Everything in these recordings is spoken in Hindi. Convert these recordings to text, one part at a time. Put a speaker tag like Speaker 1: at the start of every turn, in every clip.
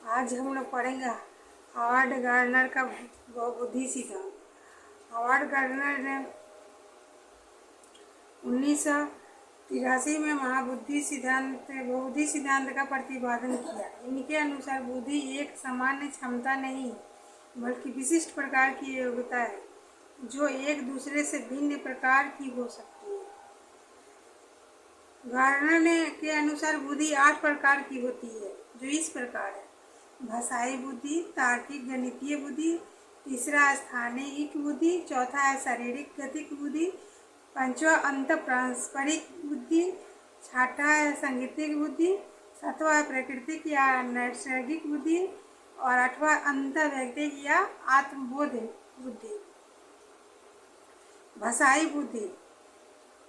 Speaker 1: आज हम लोग पढ़ेंगे हावर्ड गार्डनर का बहुबुद्धि सिद्धांत। हावर्ड गार्डनर ने 1983 में बहुबुद्धि सिद्धांत का प्रतिपादन किया। इनके अनुसार बुद्धि एक सामान्य क्षमता नहीं बल्कि विशिष्ट प्रकार की योग्यता है जो एक दूसरे से भिन्न प्रकार की हो सकती है। गार्डनर के अनुसार बुद्धि 8 प्रकार की होती है जो इस प्रकार है: भाषाई बुद्धि, तार्किक गणितीय बुद्धि, तीसरा स्थानिक बुद्धि, चौथा है शारीरिक गतिक बुद्धि, पांचवा अंत पारस्परिक बुद्धि, छठा है सांगीतिक बुद्धि, सातवां है प्राकृतिक या नैसर्गिक बुद्धि और आठवां अंत वैयक्तिक या आत्मबोध बुद्धि। भाषाई बुद्धि,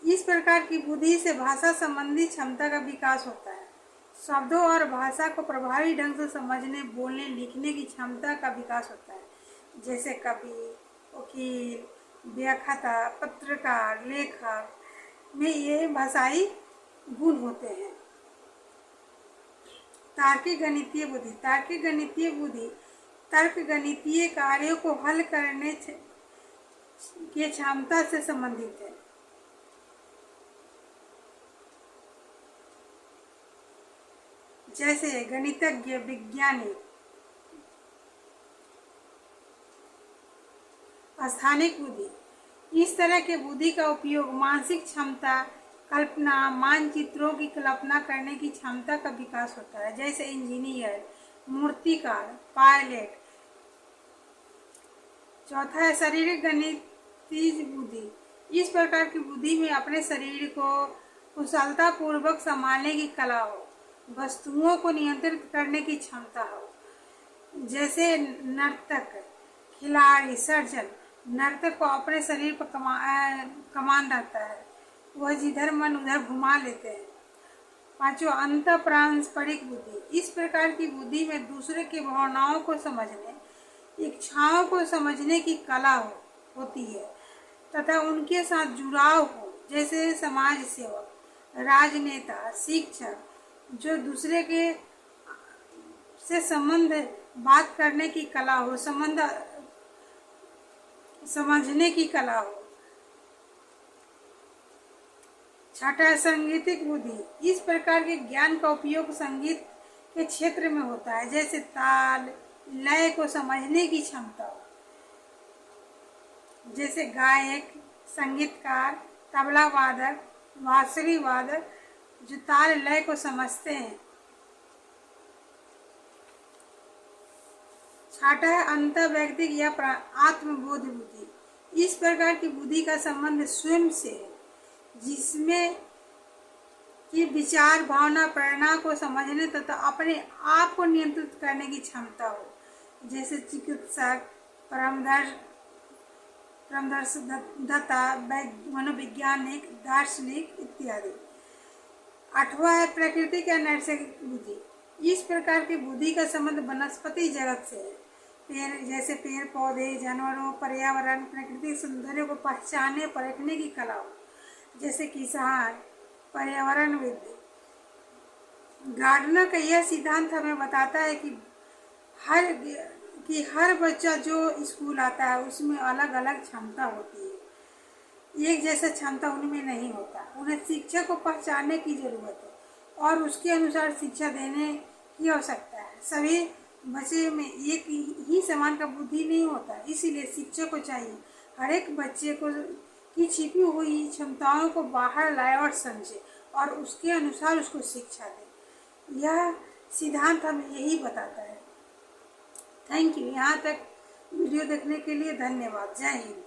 Speaker 1: इस प्रकार की बुद्धि से भाषा संबंधी क्षमता का विकास होता है। शब्दों और भाषा को प्रभावी ढंग से समझने, बोलने, लिखने की क्षमता का विकास होता है, जैसे कवि, वकील, व्याख्याता, पत्रकार, लेखक में ये भाषाई गुण होते हैं। तार्किक गणितीय बुद्धि, तार्किक गणितीय बुद्धि तर्क गणितीय कार्यों को हल करने की क्षमता से संबंधित है। जैसे गणितज्ञ, वैज्ञानिक। स्थानिक बुद्धि, इस तरह के बुद्धि का उपयोग मानसिक क्षमता, कल्पना, मानचित्रों की कल्पना करने की क्षमता का विकास होता है, जैसे इंजीनियर, मूर्तिकार, पायलट। चौथा है शारीरिक गणितीय बुद्धि, इस प्रकार की बुद्धि में अपने शरीर को कुशलता पूर्वक संभालने की कला हो, वस्तुओं को नियंत्रित करने की क्षमता हो, जैसे नर्तक, खिलाड़ी, सर्जन। नर्तक को अपने शरीर पर कमान रहता है, वह जिधर मन उधर घुमा लेते हैं। पांचवा अंत पारस्परिक बुद्धि, इस प्रकार की बुद्धि में दूसरे की भावनाओं को समझने, इच्छाओं को समझने की कला होती है तथा उनके साथ जुड़ाव हो, जैसे समाज सेवक, राजनेता, शिक्षक, जो दूसरे के से संबंध बात करने की कला हो, संबंध समझने की कला हो। छठा सांगीतिक बुद्धि, इस प्रकार के ज्ञान का उपयोग संगीत के क्षेत्र में होता है, जैसे ताल, लय को समझने की क्षमता हो, जैसे गायक, संगीतकार, तबला वादक, बांसुरी वादक, जो ताल लय को समझते हैं। छठा है अंत वैयक्तिक या आत्मबोध बुद्धि, इस प्रकार की बुद्धि का संबंध स्वयं से है, जिसमें कि विचार, भावना, प्रेरणा को समझने तथा अपने आप को नियंत्रित करने की क्षमता हो, जैसे चिकित्सक, परामर्शदाता, मनोवैज्ञानिक, दार्शनिक इत्यादि। आठवां है प्राकृतिक या नैसर्गिक बुद्धि, इस प्रकार की बुद्धि का संबंध वनस्पति जगत से है, जैसे पेड़ पौधे, जानवरों, पर्यावरण, प्रकृति सौंदर्य को पहचानने, परखने की कला हो, जैसे किसान, पर्यावरणविद। गार्डनर का यह सिद्धांत हमें बताता है कि हर बच्चा जो स्कूल आता है उसमें अलग अलग क्षमता होती है, एक जैसा क्षमता उनमें नहीं होता। उन्हें शिक्षा को पहचानने की जरूरत है और उसके अनुसार शिक्षा देने की आवश्यकता है। सभी बच्चे में एक ही समान का बुद्धि नहीं होता, इसीलिए शिक्षक को चाहिए हर एक बच्चे को की छिपी हुई क्षमताओं को बाहर लाए और समझे और उसके अनुसार उसको शिक्षा दे। यह सिद्धांत हमें यही बताता है। Thank you. यहाँ तक वीडियो देखने के लिए धन्यवाद। जय हिंद।